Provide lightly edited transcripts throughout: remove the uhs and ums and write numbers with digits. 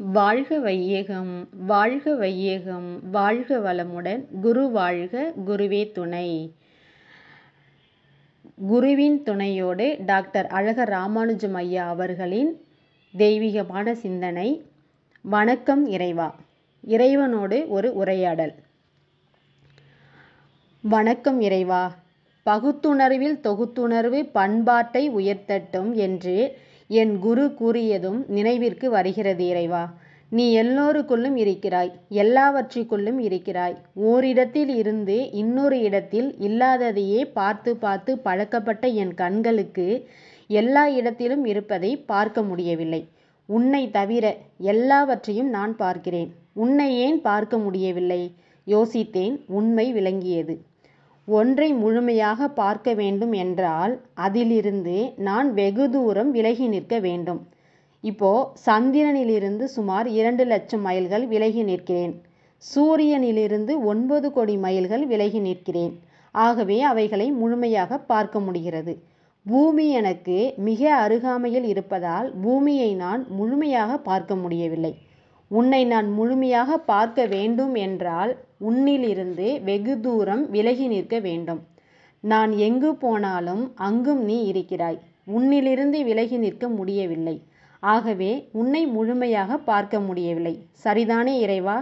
வாழ்க வையகம் வாழ்க வையகம் வாழ்க வளமுடன். குரு வாழ்க, குருவே துணை. குருவின் துணையோடு டாக்டர் அழகர் ராமானுஜம் ஐயா அவர்களின் தெய்வீகமான சிந்தனை. வணக்கம் இறைவா. இறைவனோடு ஒரு உரையாடல். வணக்கம் இறைவா. பகுத்துணர்வில் தொகுத்துணர்வு பண்பாட்டை உயர்த்தட்டும் என்று என் குரு கூறியதும் நினைவிற்கு வருகிறது இறைவா. நீ எல்லோருக்குள்ளும் இருக்கிறாய், எல்லாவற்றிற்குள்ளும் இருக்கிறாய். ஓரிடத்தில் இருந்து இன்னொரு இடத்தில் இல்லாததையே பார்த்து பார்த்து பழக்கப்பட்ட என் கண்களுக்கு எல்லா இடத்திலும் இருப்பதை பார்க்க முடியவில்லை. உன்னை தவிர எல்லாவற்றையும் நான் பார்க்கிறேன். உன்னை ஏன் பார்க்க முடியவில்லை? யோசித்தேன். உண்மை விளங்கியது. ஒன்றை முழுமையாக பார்க்க வேண்டும் என்றால் அதிலிருந்து நான் வெகு தூரம் விலகி நிற்க வேண்டும். இப்போ சந்திரனிலிருந்து சுமார் 2 லட்சம் மைல்கள் விலகி நிற்கிறேன். சூரியனிலிருந்து 9 கோடி மைல்கள் விலகி நிற்கிறேன். ஆகவே அவைகளை முழுமையாக பார்க்க முடிகிறது. பூமி எனக்கு மிக அருகாமையில் இருப்பதால் பூமியை நான் முழுமையாக பார்க்க முடியவில்லை. உன்னை நான் முழுமையாக பார்க்க வேண்டும் என்றால் உன்னிலிருந்து வெகு தூரம் விலகி நிற்க வேண்டும். நான் எங்கு போனாலும் அங்கும் நீ இருக்கிறாய். உன்னிலிருந்து விலகி நிற்க முடியவில்லை. ஆகவே உன்னை முழுமையாக பார்க்க முடியவில்லை. சரிதானே இறைவா?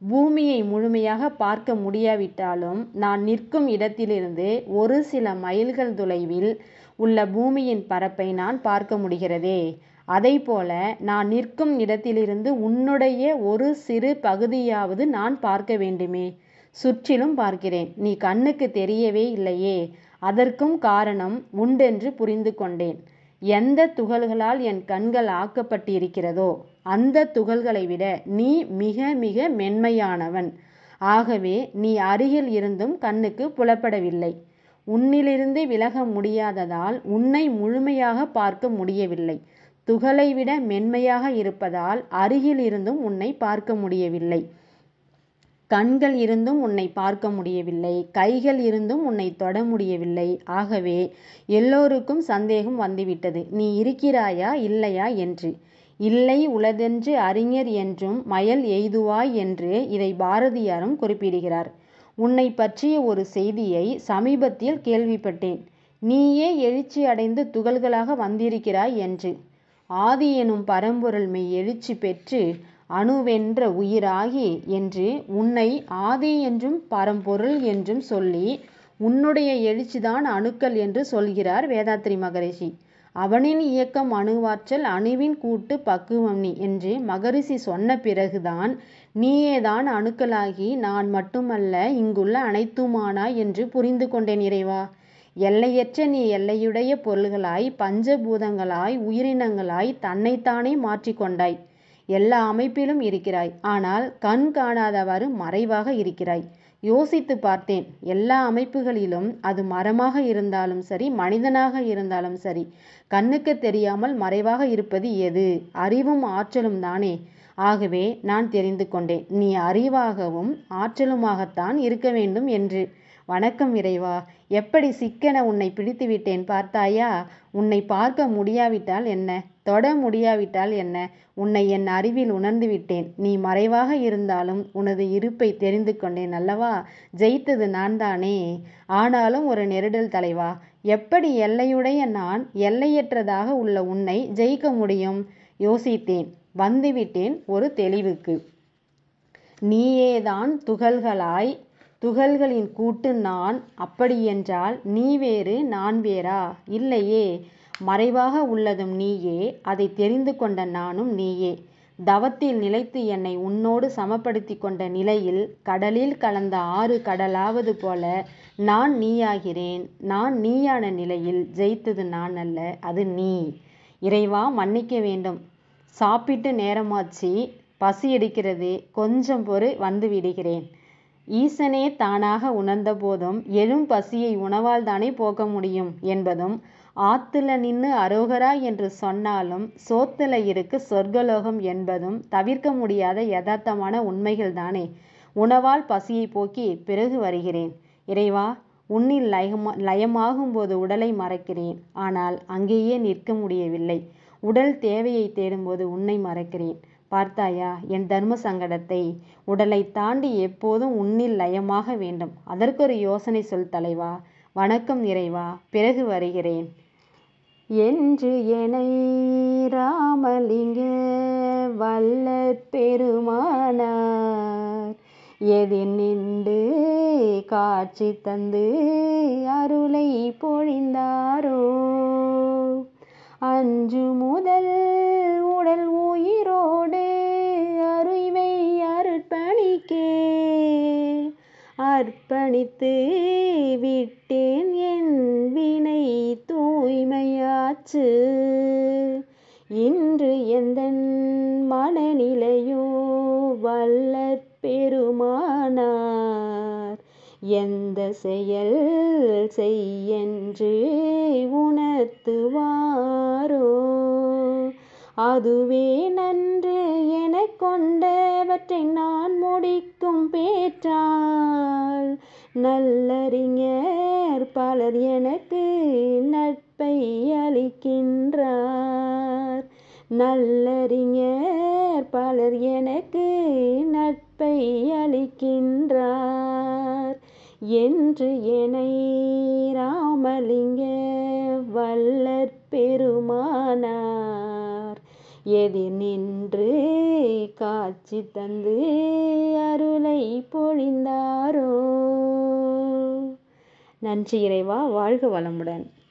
பூமியை முழுமையாக பார்க்க முடியாவிட்டாலும் நான் நிற்கும் இடத்திலிருந்து ஒரு சில மைல்கள் தொலைவில் உள்ள பூமியின் பரப்பை நான் பார்க்க முடிகிறதே. அதைப்போல நான் நிற்கும் இடத்திலிருந்து உன்னுடைய ஒரு சிறு பகுதியாவது நான் பார்க்க வேண்டுமே. சுற்றிலும் பார்க்கிறேன். நீ கண்ணுக்கு தெரியவே இல்லையே. அதற்கும் காரணம் உண்டென்று புரிந்து கொண்டேன். எந்த துகள்களால் என் கண்கள் ஆக்கப்பட்டிருக்கிறதோ அந்த துகள்களை விட நீ மிக மிக மென்மையானவன். ஆகவே நீ அருகில் இருந்தும் கண்ணுக்கு புலப்படவில்லை. உன்னிலிருந்து விலக முடியாததால் உன்னை முழுமையாக பார்க்க முடியவில்லை. துகளை விட மென்மையாக இருப்பதால் அருகில் இருந்தும் உன்னை பார்க்க முடியவில்லை. கண்கள் இருந்தும் உன்னை பார்க்க முடியவில்லை. கைகள் இருந்தும் உன்னை தொட முடியவில்லை. ஆகவே எல்லோருக்கும் சந்தேகம் வந்துவிட்டது, நீ இருக்கிறாயா இல்லையா என்று. இல்லை உளதென்று அறிஞர் என்றும் மயல் எய்துவாய் என்று இதை பாரதியாரும் குறிப்பிடுகிறார். உன்னை பற்றிய ஒரு செய்தியை சமீபத்தில் கேள்விப்பட்டேன். நீயே எழுச்சி அடைந்து துகள்களாக வந்திருக்கிறாய் என்று. ஆதி எனும் பரம்பொருள் மெய் எழுச்சி பெற்று அணுவென்ற உயிராகி என்று உன்னை ஆதி என்றும் பரம்பொருள் என்றும் சொல்லி உன்னுடைய எழுச்சிதான் அணுக்கள் என்று சொல்கிறார் வேதாத்ரி மகரிஷி. அவனின் இயக்கம் அணுவாற்றல், அணுவின் கூட்டு பக்குவம் நீ என்று மகரிஷி சொன்ன பிறகுதான் நீயேதான் அணுக்களாகி நான் மட்டுமல்ல இங்குள்ள அனைத்துமானாய் என்று புரிந்து கொண்டேன் இறைவா. எல்லையற்ற நீ எல்லையுடைய பொருள்களாய் பஞ்சபூதங்களாய் உயிரினங்களாய் தன்னைத்தானே மாற்றிக்கொண்டாய். எல்லா அமைப்பிலும் இருக்கிறாய். ஆனால் கண் காணாதவாறு மறைவாக இருக்கிறாய். யோசித்து பார்த்தேன். எல்லா அமைப்புகளிலும் அது மரமாக இருந்தாலும் சரி, மனிதனாக இருந்தாலும் சரி, கண்ணுக்கு தெரியாமல் மறைவாக இருப்பது எது? அறிவும் ஆற்றலும் தானே. ஆகவே நான் தெரிந்து கொண்டேன், நீ அறிவாகவும் ஆற்றலுமாகத்தான் இருக்க வேண்டும் என்று. வணக்கம் இறைவா. எப்படி சிக்கென உன்னை பிடித்து விட்டேன் பார்த்தாயா? உன்னை பார்க்க முடியாவிட்டால் என்ன, தொட முடியாவிட்டால் என்ன, உன்னை என் அறிவில் உணர்ந்து விட்டேன். நீ மறைவாக இருந்தாலும் உனது இருப்பை தெரிந்து கொண்டேன் அல்லவா? ஜெயித்தது நான் தானே. ஆனாலும் ஒரு நெருடல் தலைவா. எப்படி எல்லையுடைய நான் எல்லையற்றதாக உள்ள உன்னை ஜெயிக்க முடியும்? யோசித்தேன். வந்துவிட்டேன் ஒரு தெளிவுக்கு. நீயேதான் துகள்களாய், துகள்களின் கூட்டு நான். அப்படியென்றால் நீ வேறு நான் வேறா? இல்லையே. மறைவாக உள்ளதும் நீயே, அதை தெரிந்து கொண்ட நானும் நீயே. தவத்தில் நிலைத்து என்னை உன்னோடு சமப்படுத்தி கொண்ட நிலையில் கடலில் கலந்த 6 கடலாவது போல நான் நீயாகிறேன். நான் நீயான நிலையில் ஜெயித்தது நான் அல்ல, அது நீ. இறைவா மன்னிக்க வேண்டும். சாப்பிட்டு நேரமாச்சு, பசி எடுக்கிறது, கொஞ்சம் பொறு, வந்து விடுகிறேன். ஈசனே தானாக உணர்ந்த போதும் எழும் பசியை உணவால் தானே போக்க முடியும் என்பதும், ஆத்துல நின்னு அரோகரா என்று சொன்னாலும் சோத்துல இருக்கு சொர்க்கலோகம் என்பதும் தவிர்க்க முடியாத யதார்த்தமான உண்மைகள் தானே. உணவால் பசியை போக்கி பிறகு வருகிறேன். இறைவா, உன்னில் லயமாகும் போது உடலை மறக்கிறேன். ஆனால் அங்கேயே நிற்க முடியவில்லை. உடல் தேவையை தேடும்போது உன்னை மறக்கிறேன். பார்த்தாயா என் தர்ம சங்கடத்தை? உடலை தாண்டி எப்போதும் உன்னில் லயமாக வேண்டும். அதற்கொரு யோசனை சொல் தலைவா. வணக்கம் இறைவா, பிறகு வருகிறேன் என்று எனை ராமலிங்க வல்லற் பெருமானார் எதிர் நின்று காட்சி தந்து அருளை பொழிந்தாரோ. அஞ்சு முதல் உடல் உயிரோடு அறிவை அர்ப்பணிக்கே அர்ப்பணித்து விட்டேன் என் வினை தூய்மையாச்சு. இன்று எந்தன் மனநிலையோ வல்லற் பெருமானார் எந்த செயல் செய்யென்று உணர்த்துவாரோ அதுவே நன்று எனக் கொண்டவற்றை நான் முடிக்கும் பேற்றால். நல்லறிஞர் பலர் எனக்கு நட்பை அளிக்கின்றார். நல்லறிஞர் பலர் எனக்கு நட்பை அளிக்கின்றார் என்று எனை ராமலிங்க வல்லற் பெருமானார் எதிர் நின்று காட்சி தந்து அருளை பொழிந்தாரோ. நன்றி இறைவா, வாழ்க வளமுடன்.